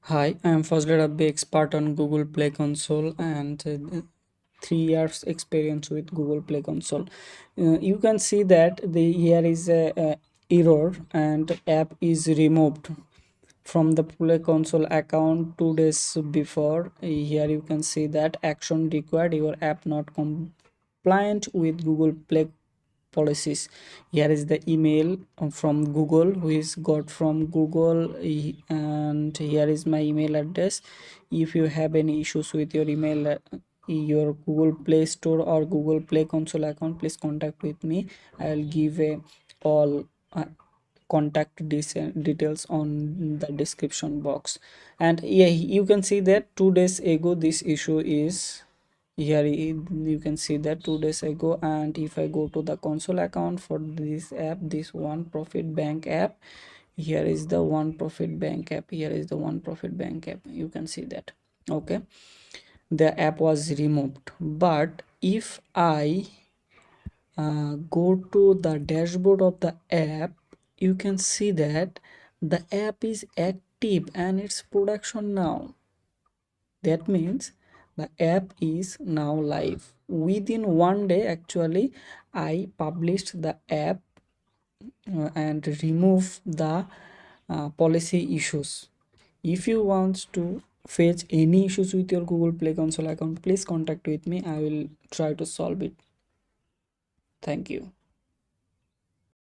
Hi, I am Fazle Rabbi, expert on Google Play Console and 3 years experience with Google Play Console. You can see that here is a error and app is removed from the Play Console account 2 days before. Here you can see that action required, your app not compliant with Google Play policies. Here is the email from Google, who is got from Google, and here is my email address. If you have any issues with your email, your Google Play Store or Google Play Console account, please contact with me. I'll give a all contact details on the description box. And yeah, you can see that 2 days ago this issue is here. You can see that 2 days ago. And if I go to the console account for this app, this one profit bank app, here is the one profit bank app, here is the one profit bank app, you can see that. Okay, the app was removed. But if I go to the dashboard of the app, you can see that the app is active and it's production now. That means the app is now live. Within 1 day, actually, I published the app and remove the policy issues. If you want to fetch any issues with your Google Play Console account, please contact with me. I will try to solve it. Thank you.